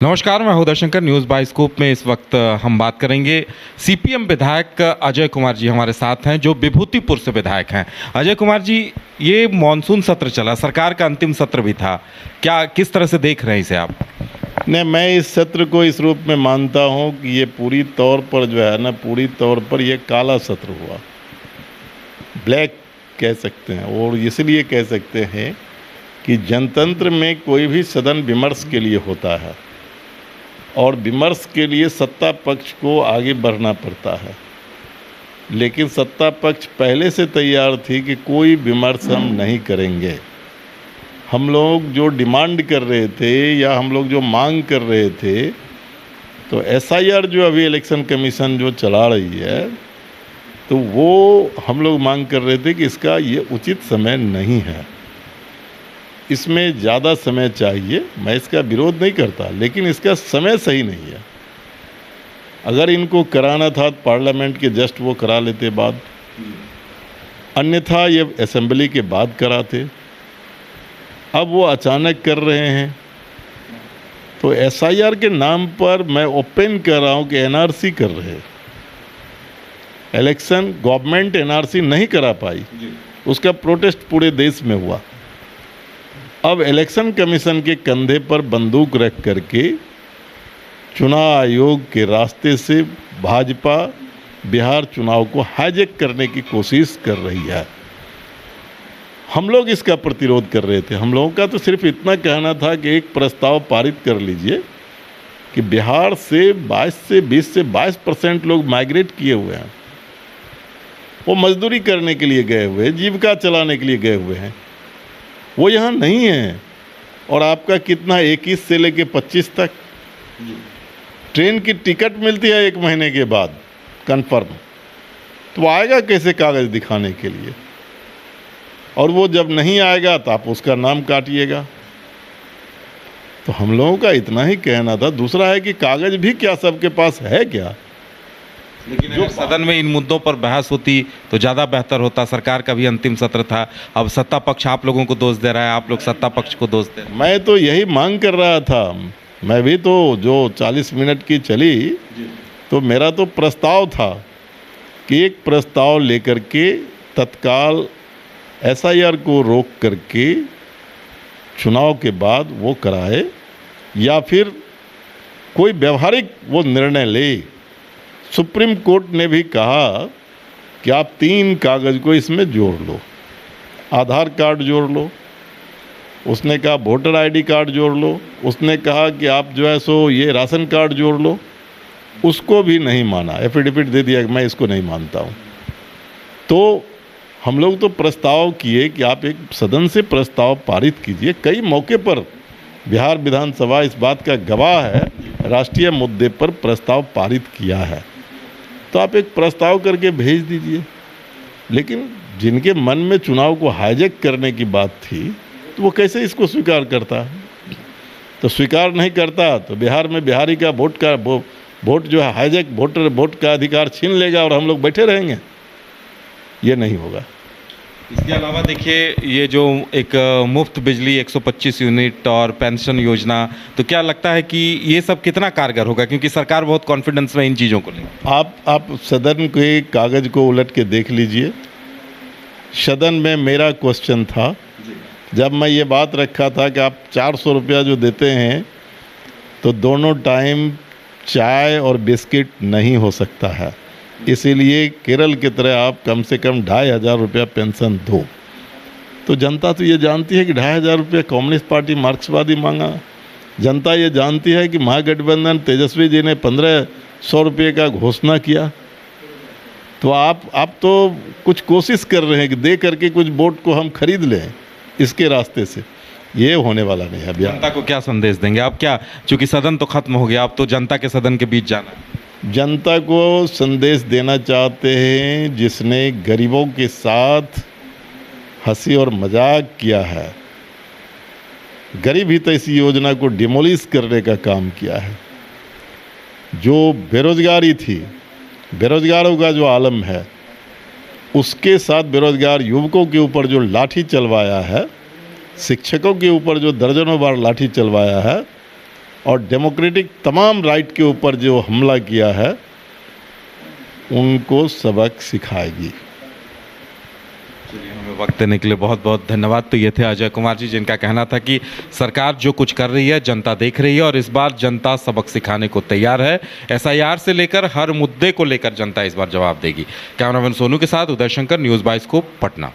नमस्कार, मैं हूं शंकर। न्यूज़ बाय स्कूप में इस वक्त हम बात करेंगे सीपीएम विधायक अजय कुमार जी हमारे साथ हैं, जो विभूतिपुर से विधायक हैं। अजय कुमार जी, ये मॉनसून सत्र चला, सरकार का अंतिम सत्र भी था, क्या किस तरह से देख रहे हैं इसे आप? नहीं, मैं इस सत्र को इस रूप में मानता हूं कि ये पूरी तौर पर जो है ना, पूरी तौर पर ये काला सत्र हुआ, ब्लैक कह सकते हैं। और इसलिए कह सकते हैं कि जनतंत्र में कोई भी सदन विमर्श के लिए होता है और विमर्श के लिए सत्ता पक्ष को आगे बढ़ना पड़ता है, लेकिन सत्ता पक्ष पहले से तैयार थी कि कोई विमर्श हम नहीं करेंगे। हम लोग जो डिमांड कर रहे थे या हम लोग जो मांग कर रहे थे, तो एसआईआर जो अभी इलेक्शन कमीशन जो चला रही है, तो वो हम लोग मांग कर रहे थे कि इसका ये उचित समय नहीं है, इसमें ज़्यादा समय चाहिए। मैं इसका विरोध नहीं करता, लेकिन इसका समय सही नहीं है। अगर इनको कराना था तो पार्लियामेंट के जस्ट वो करा लेते बाद, अन्यथा ये असेंबली के बाद कराते। अब वो अचानक कर रहे हैं, तो एसआईआर के नाम पर मैं ओपन कर रहा हूँ कि एनआरसी कर रहे हैं। इलेक्शन गवर्नमेंट एनआरसी नहीं करा पाई, उसका प्रोटेस्ट पूरे देश में हुआ। अब इलेक्शन कमीशन के कंधे पर बंदूक रख करके चुनाव आयोग के रास्ते से भाजपा बिहार चुनाव को हाईजैक करने की कोशिश कर रही है। हम लोग इसका प्रतिरोध कर रहे थे। हम लोगों का तो सिर्फ इतना कहना था कि एक प्रस्ताव पारित कर लीजिए कि बिहार से 20 से 22% लोग माइग्रेट किए हुए हैं, वो मजदूरी करने के लिए गए हुए हैं, जीविका चलाने के लिए गए हुए हैं, वो यहाँ नहीं है। और आपका कितना 21 से लेके 25 तक ट्रेन की टिकट मिलती है 1 महीने के बाद कन्फर्म, तो आएगा कैसे कागज़ दिखाने के लिए? और वो जब नहीं आएगा तो आप उसका नाम काटिएगा। तो हम लोगों का इतना ही कहना था। दूसरा है कि कागज़ भी क्या सबके पास है क्या? लेकिन जो सदन में इन मुद्दों पर बहस होती तो ज़्यादा बेहतर होता। सरकार का भी अंतिम सत्र था, अब सत्ता पक्ष आप लोगों को दोष दे रहा है, आप लोग सत्ता पक्ष को दोष दे रहे हैं। मैं तो यही मांग कर रहा था। मैं भी तो जो 40 मिनट की चली, तो मेरा तो प्रस्ताव था कि एक प्रस्ताव लेकर के तत्काल एसआईआर को रोक करके चुनाव के बाद वो कराए, या फिर कोई व्यवहारिक वो निर्णय ले। सुप्रीम कोर्ट ने भी कहा कि आप 3 कागज़ को इसमें जोड़ लो, आधार कार्ड जोड़ लो, उसने कहा वोटर आईडी कार्ड जोड़ लो, उसने कहा कि आप जो है सो ये राशन कार्ड जोड़ लो। उसको भी नहीं माना, एफिडेविट दे दिया कि मैं इसको नहीं मानता हूँ। तो हम लोग तो प्रस्ताव किए कि आप एक सदन से प्रस्ताव पारित कीजिए। कई मौके पर बिहार विधानसभा इस बात का गवाह है, राष्ट्रीय मुद्दे पर प्रस्ताव पारित किया है, तो आप एक प्रस्ताव करके भेज दीजिए। लेकिन जिनके मन में चुनाव को हाईजैक करने की बात थी, तो वो कैसे इसको स्वीकार करता? तो स्वीकार नहीं करता तो बिहार में बिहारी का वोट जो है हाईजैक, वोट का अधिकार छीन लेगा और हम लोग बैठे रहेंगे। ये नहीं होगा। इसके अलावा देखिए, ये जो एक मुफ्त बिजली 125 यूनिट और पेंशन योजना, तो क्या लगता है कि ये सब कितना कारगर होगा? क्योंकि सरकार बहुत कॉन्फिडेंस में इन चीज़ों को ले। आप सदन के कागज़ को उलट के देख लीजिए। सदन में मेरा क्वेश्चन था, जब मैं ये बात रखा था कि आप 400 रुपया जो देते हैं, तो दोनों टाइम चाय और बिस्किट नहीं हो सकता है, इसीलिए केरल की तरह आप कम से कम 2500 रुपया पेंशन दो। तो जनता तो ये जानती है कि 2500 रुपया कम्युनिस्ट पार्टी मार्क्सवादी मांगा। जनता ये जानती है कि महागठबंधन तेजस्वी जी ने 1500 रुपये का घोषणा किया। तो आप तो कुछ कोशिश कर रहे हैं कि दे करके कुछ वोट को हम खरीद लें इसके रास्ते से। ये होने वाला नहीं है। जनता को क्या संदेश देंगे आप? क्या, चूँकि सदन तो खत्म हो गया, अब तो जनता के सदन के बीच जाना है। जनता को संदेश देना चाहते हैं, जिसने गरीबों के साथ हंसी और मजाक किया है, गरीब हित इस योजना को डिमोलिश करने का काम किया है। जो बेरोजगारी थी, बेरोजगारों का जो आलम है, उसके साथ बेरोजगार युवकों के ऊपर जो लाठी चलवाया है, शिक्षकों के ऊपर जो दर्जनों बार लाठी चलवाया है, और डेमोक्रेटिक तमाम राइट के ऊपर जो हमला किया है उनको सबक सिखाएगी। चलिए, हमें वक्त देने के लिए बहुत बहुत धन्यवाद। तो ये थे अजय कुमार जी, जिनका कहना था कि सरकार जो कुछ कर रही है जनता देख रही है और इस बार जनता सबक सिखाने को तैयार है। एसआईआर से लेकर हर मुद्दे को लेकर जनता इस बार जवाब देगी। कैमरामैन सोनू के साथ Uday Shankar, news by scoop, Patna.